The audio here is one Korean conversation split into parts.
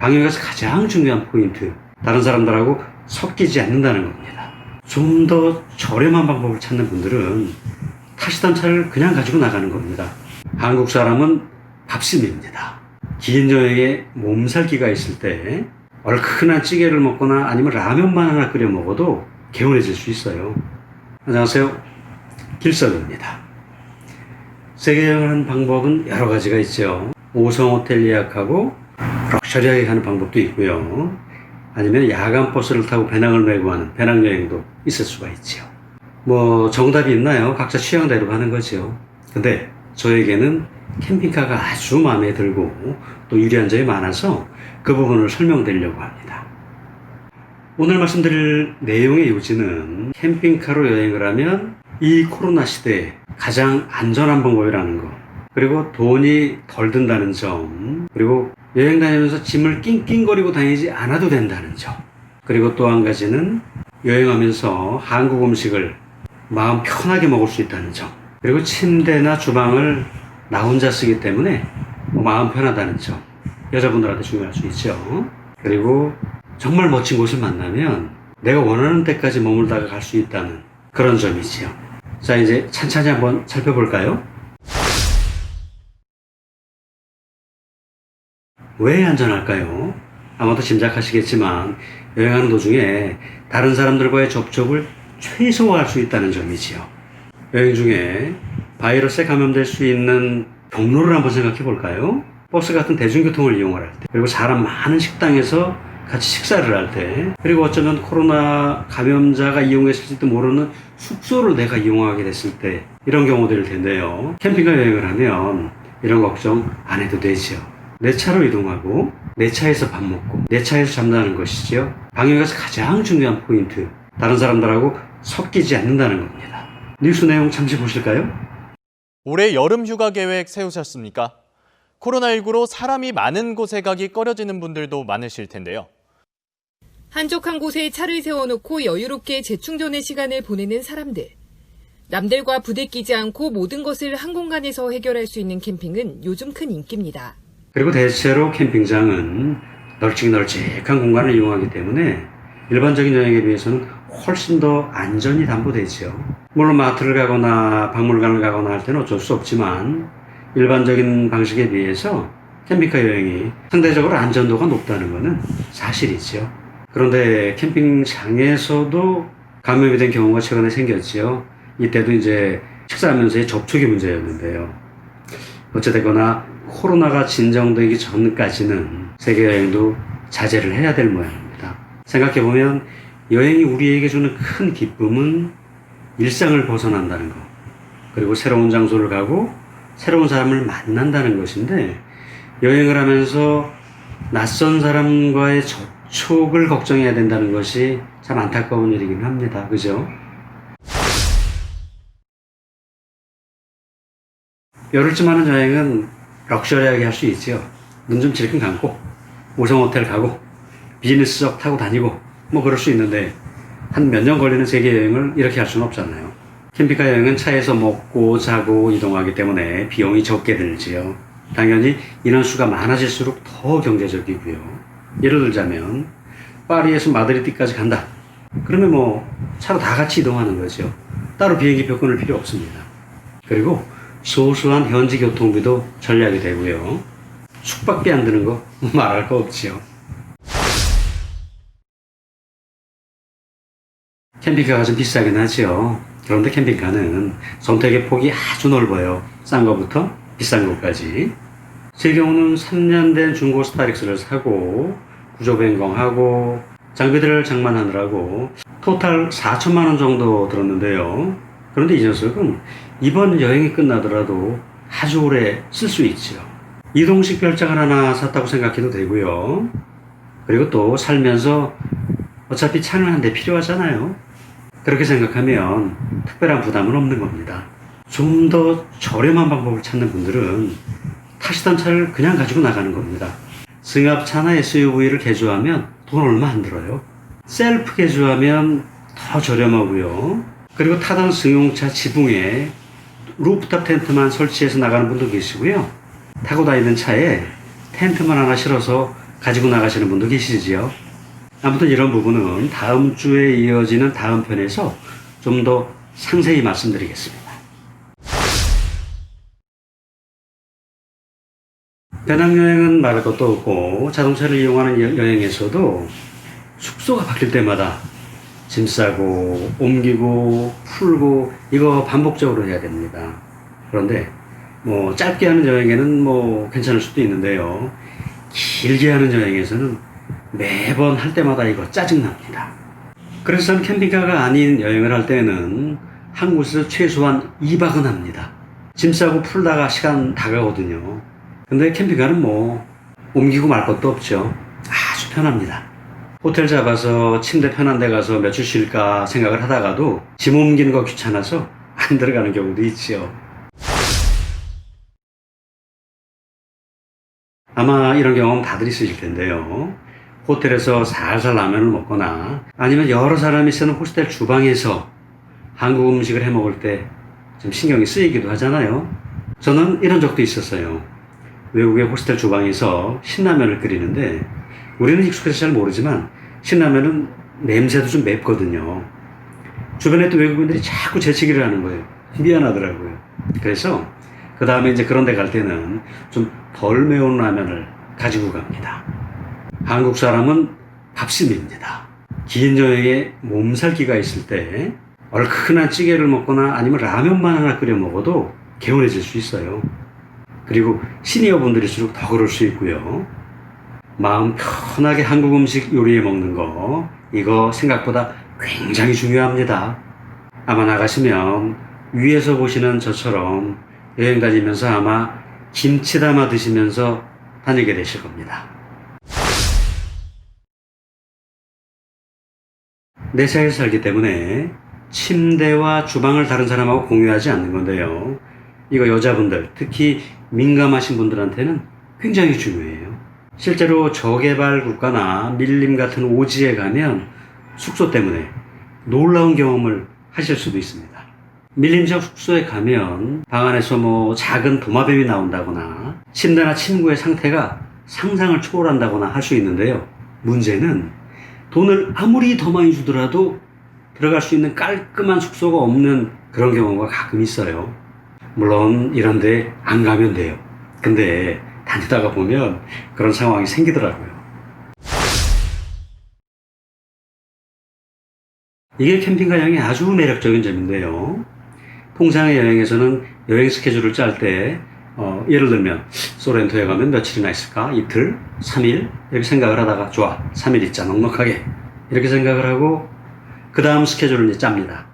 방역에서 가장 중요한 포인트, 다른 사람들하고 섞이지 않는다는 겁니다. 좀 더 저렴한 방법을 찾는 분들은 타시던 차를 그냥 가지고 나가는 겁니다. 한국 사람은 밥심입니다. 긴 여행에 몸살기가 있을 때 얼큰한 찌개를 먹거나 아니면 라면만 하나 끓여 먹어도 개운해질 수 있어요. 안녕하세요, 길석입니다. 세계여행을 하는 방법은 여러 가지가 있죠. 5성 호텔 예약하고 럭셔리하게 가는 방법도 있고요. 아니면 야간 버스를 타고 배낭을 메고 하는 배낭여행도 있을 수가 있죠. 정답이 있나요? 각자 취향대로 가는 거죠. 근데 저에게는 캠핑카가 아주 마음에 들고 또 유리한 점이 많아서 그 부분을 설명드리려고 합니다. 오늘 말씀드릴 내용의 요지는 캠핑카로 여행을 하면 이 코로나 시대에 가장 안전한 방법이라는 거, 그리고 돈이 덜 든다는 점, 그리고 여행 다니면서 짐을 낑낑거리고 다니지 않아도 된다는 점, 그리고 또 한 가지는 여행하면서 한국 음식을 마음 편하게 먹을 수 있다는 점, 그리고 침대나 주방을 나 혼자 쓰기 때문에 마음 편하다는 점, 여자분들한테 중요할 수 있죠. 그리고 정말 멋진 곳을 만나면 내가 원하는 데까지 머물다가 갈 수 있다는 그런 점이지요. 자, 이제 찬찬히 한번 살펴볼까요? 왜 안전할까요? 아마도 짐작하시겠지만 여행하는 도중에 다른 사람들과의 접촉을 최소화할 수 있다는 점이지요. 여행 중에 바이러스에 감염될 수 있는 경로를 한번 생각해 볼까요? 버스 같은 대중교통을 이용할 때, 그리고 사람 많은 식당에서 같이 식사를 할 때, 그리고 어쩌면 코로나 감염자가 이용했을지도 모르는 숙소를 내가 이용하게 됐을 때, 이런 경우들일 텐데요. 캠핑카 여행을 하면 이런 걱정 안 해도 되죠. 내 차로 이동하고 내 차에서 밥 먹고 내 차에서 잠자는 것이죠. 방역에서 가장 중요한 포인트, 다른 사람들하고 섞이지 않는다는 겁니다. 뉴스 내용 잠시 보실까요? 올해 여름 휴가 계획 세우셨습니까? 코로나19로 사람이 많은 곳에 가기 꺼려지는 분들도 많으실 텐데요. 한적한 곳에 차를 세워놓고 여유롭게 재충전의 시간을 보내는 사람들. 남들과 부대끼지 않고 모든 것을 한 공간에서 해결할 수 있는 캠핑은 요즘 큰 인기입니다. 그리고 대체로 캠핑장은 널찍널찍한 공간을 이용하기 때문에 일반적인 여행에 비해서는 훨씬 더 안전이 담보되죠. 물론 마트를 가거나 박물관을 가거나 할 때는 어쩔 수 없지만 일반적인 방식에 비해서 캠핑카 여행이 상대적으로 안전도가 높다는 것은 사실이죠. 그런데 캠핑장에서도 감염이 된 경우가 최근에 생겼지요. 이때도 이제 식사하면서의 접촉이 문제였는데요. 어찌됐거나 코로나가 진정되기 전까지는 세계여행도 자제를 해야 될 모양입니다. 생각해보면 여행이 우리에게 주는 큰 기쁨은 일상을 벗어난다는 것, 그리고 새로운 장소를 가고 새로운 사람을 만난다는 것인데, 여행을 하면서 낯선 사람과의 접촉을 걱정해야 된다는 것이 참 안타까운 일이긴 합니다. 그죠? 열흘쯤 하는 여행은 럭셔리하게 할 수 있죠. 눈 좀 질끈 감고 5성 호텔 가고 비즈니스석 타고 다니고 그럴 수 있는데, 한 몇 년 걸리는 세계 여행을 이렇게 할 수는 없잖아요. 캠핑카 여행은 차에서 먹고 자고 이동하기 때문에 비용이 적게 들지요. 당연히 인원수가 많아질수록 더 경제적이고요. 예를 들자면 파리에서 마드리드까지 간다. 그러면 차로 다 같이 이동하는 거죠. 따로 비행기표 끊을 필요 없습니다. 그리고 소소한 현지 교통비도 절약이 되고요. 숙박비 안 드는 거 말할 거 없지요. 캠핑카가 좀 비싸긴 하죠. 그런데 캠핑카는 선택의 폭이 아주 넓어요. 싼 거부터 비싼 것까지. 제 경우는 3년 된 중고 스타렉스를 사고 구조 변경하고 장비들을 장만하느라고 토탈 4천만 원 정도 들었는데요. 그런데 이 녀석은 이번 여행이 끝나더라도 아주 오래 쓸 수 있죠. 이동식 별장을 하나 샀다고 생각해도 되고요. 그리고 또 살면서 어차피 차는 한 대 필요하잖아요. 그렇게 생각하면 특별한 부담은 없는 겁니다. 좀 더 저렴한 방법을 찾는 분들은 타시던 차를 그냥 가지고 나가는 겁니다. 승합차나 SUV를 개조하면 돈 얼마 안 들어요. 셀프 개조하면 더 저렴하고요. 그리고 타던 승용차 지붕에 루프탑 텐트만 설치해서 나가는 분도 계시고요. 타고 다니는 차에 텐트만 하나 실어서 가지고 나가시는 분도 계시지요. 아무튼 이런 부분은 다음 주에 이어지는 다음 편에서 좀 더 상세히 말씀드리겠습니다. 배낭여행은 말할 것도 없고 자동차를 이용하는 여행에서도 숙소가 바뀔 때마다 짐 싸고 옮기고 풀고 이거 반복적으로 해야 됩니다. 그런데 뭐 짧게 하는 여행에는 뭐 괜찮을 수도 있는데요. 길게 하는 여행에서는 매번 할 때마다 이거 짜증납니다. 그래서 저는 캠핑카가 아닌 여행을 할 때는 한 곳에서 최소한 2박은 합니다. 짐 싸고 풀다가 시간 다 가거든요. 근데 캠핑카는 뭐 옮기고 말 것도 없죠. 아주 편합니다. 호텔 잡아서 침대 편한 데 가서 며칠 쉴까 생각을 하다가도 짐 옮기는 거 귀찮아서 안 들어가는 경우도 있죠. 아마 이런 경험 다들 있으실 텐데요. 호텔에서 살살 라면을 먹거나 아니면 여러 사람이 쓰는 호스텔 주방에서 한국 음식을 해 먹을 때 좀 신경이 쓰이기도 하잖아요. 저는 이런 적도 있었어요. 외국의 호스텔 주방에서 신라면을 끓이는데 우리는 익숙해서 잘 모르지만 신라면은 냄새도 좀 맵거든요. 주변에 또 외국인들이 자꾸 재치기를 하는 거예요. 미안하더라고요. 그래서 그 다음에 이제 그런 데 갈 때는 좀 덜 매운 라면을 가지고 갑니다. 한국 사람은 밥심입니다. 긴 여행에 몸살기가 있을 때 얼큰한 찌개를 먹거나 아니면 라면만 하나 끓여 먹어도 개운해질 수 있어요. 그리고 시니어 분들일수록 더 그럴 수 있고요. 마음 편하게 한국 음식 요리해 먹는 거 이거 생각보다 굉장히 중요합니다. 아마 나가시면 위에서 보시는 저처럼 여행 다니면서 아마 김치 담아 드시면서 다니게 되실 겁니다. 내 사이에 살기 때문에 침대와 주방을 다른 사람하고 공유하지 않는 건데요. 이거 여자분들, 특히 민감하신 분들한테는 굉장히 중요해요. 실제로 저개발 국가나 밀림 같은 오지에 가면 숙소 때문에 놀라운 경험을 하실 수도 있습니다. 밀림 지역 숙소에 가면 방 안에서 뭐 작은 도마뱀이 나온다거나 침대나 침구의 상태가 상상을 초월한다거나 할 수 있는데요. 문제는 돈을 아무리 더 많이 주더라도 들어갈 수 있는 깔끔한 숙소가 없는 그런 경우가 가끔 있어요. 물론 이런 데 안 가면 돼요. 근데 다니다가 보면 그런 상황이 생기더라고요. 이게 캠핑카 여행의 아주 매력적인 점인데요. 통상의 여행에서는 여행 스케줄을 짤 때 예를 들면 소렌토에 가면 며칠이나 있을까? 이틀? 3일? 이렇게 생각을 하다가 좋아, 3일 있자, 넉넉하게 이렇게 생각을 하고 그 다음 스케줄을 이제 짭니다.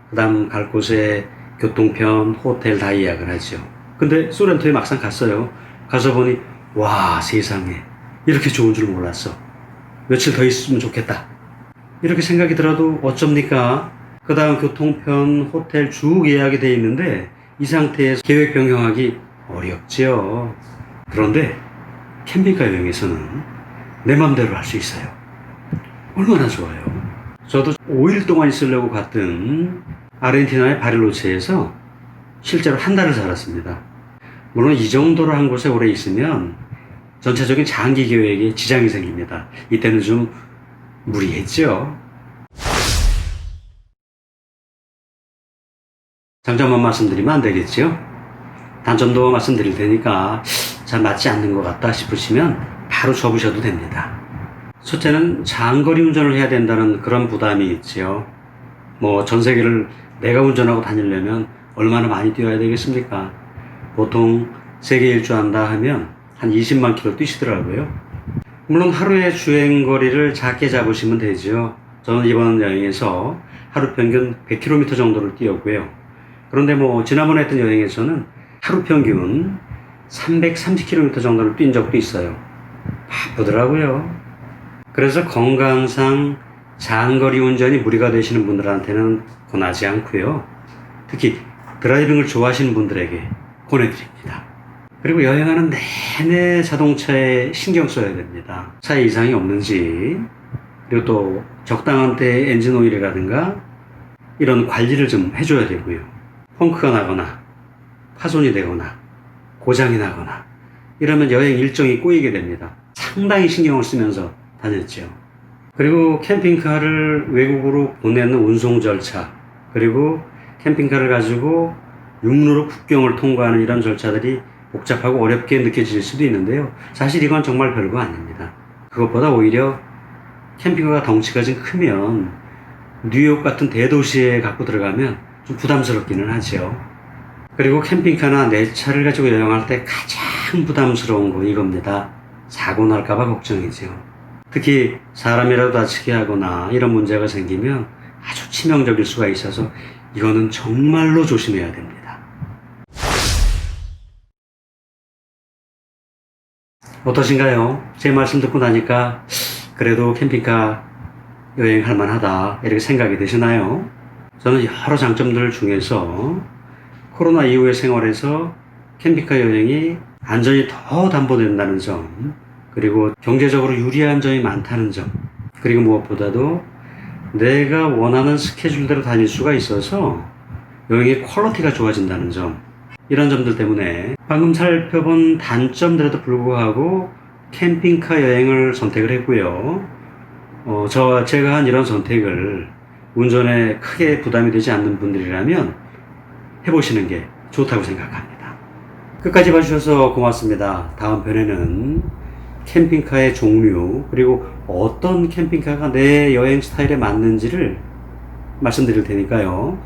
그 다음 갈 곳에 교통편, 호텔 다 예약을 하죠. 근데 소렌토에 막상 갔어요. 가서 보니 와, 세상에 이렇게 좋은 줄 몰랐어. 며칠 더 있으면 좋겠다. 이렇게 생각이 들어도 어쩝니까? 그 다음 교통편, 호텔 쭉 예약이 돼 있는데 이 상태에서 계획 변경하기 어렵지요. 그런데 캠핑카 여행에서는 내 맘대로 할 수 있어요. 얼마나 좋아요. 저도 5일 동안 있으려고 갔던 아르헨티나의 바릴로체에서 실제로 한 달을 살았습니다. 물론 이 정도로 한 곳에 오래 있으면 전체적인 장기 계획에 지장이 생깁니다. 이때는 좀 무리했죠. 장점만 말씀드리면 안 되겠죠? 단점도 말씀드릴 테니까 잘 맞지 않는 것 같다 싶으시면 바로 접으셔도 됩니다. 첫째는 장거리 운전을 해야 된다는 그런 부담이 있지요. 뭐 전 세계를 내가 운전하고 다니려면 얼마나 많이 뛰어야 되겠습니까? 보통 세계 일주한다 하면 한 20만 킬로 뛰시더라고요. 물론 하루의 주행거리를 작게 잡으시면 되죠. 저는 이번 여행에서 하루 평균 100km 정도를 뛰었고요. 그런데 뭐 지난번에 했던 여행에서는 하루 평균 330km 정도를 뛴 적도 있어요. 바쁘더라고요. 그래서 건강상 장거리 운전이 무리가 되시는 분들한테는 권하지 않고요. 특히 드라이빙을 좋아하시는 분들에게 권해드립니다. 그리고 여행하는 내내 자동차에 신경 써야 됩니다. 차에 이상이 없는지, 그리고 또 적당한 때 엔진 오일이라든가 이런 관리를 좀 해줘야 되고요. 펑크가 나거나 파손이 되거나 고장이 나거나 이러면 여행 일정이 꼬이게 됩니다. 상당히 신경을 쓰면서 다녔죠. 그리고 캠핑카를 외국으로 보내는 운송 절차, 그리고 캠핑카를 가지고 육로로 국경을 통과하는 이런 절차들이 복잡하고 어렵게 느껴질 수도 있는데요. 사실 이건 정말 별거 아닙니다. 그것보다 오히려 캠핑카가 덩치가 좀 크면 뉴욕 같은 대도시에 갖고 들어가면 좀 부담스럽기는 하죠. 그리고 캠핑카나 내 차를 가지고 여행할 때 가장 부담스러운 거 이겁니다. 사고 날까봐 걱정이죠. 특히 사람이라도 다치게 하거나 이런 문제가 생기면 아주 치명적일 수가 있어서 이거는 정말로 조심해야 됩니다. 어떠신가요? 제 말씀 듣고 나니까 그래도 캠핑카 여행할 만하다 이렇게 생각이 되시나요? 저는 여러 장점들 중에서 코로나 이후의 생활에서 캠핑카 여행이 안전이 더 담보된다는 점, 그리고 경제적으로 유리한 점이 많다는 점, 그리고 무엇보다도 내가 원하는 스케줄대로 다닐 수가 있어서 여행의 퀄리티가 좋아진다는 점, 이런 점들 때문에 방금 살펴본 단점들에도 불구하고 캠핑카 여행을 선택을 했고요. 제가 한 이런 선택을 운전에 크게 부담이 되지 않는 분들이라면 해보시는 게 좋다고 생각합니다. 끝까지 봐주셔서 고맙습니다. 다음 편에는 캠핑카의 종류, 그리고 어떤 캠핑카가 내 여행 스타일에 맞는지를 말씀드릴 테니까요.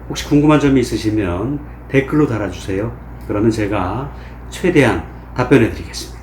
혹시 궁금한 점이 있으시면 댓글로 달아주세요. 그러면 제가 최대한 답변해 드리겠습니다.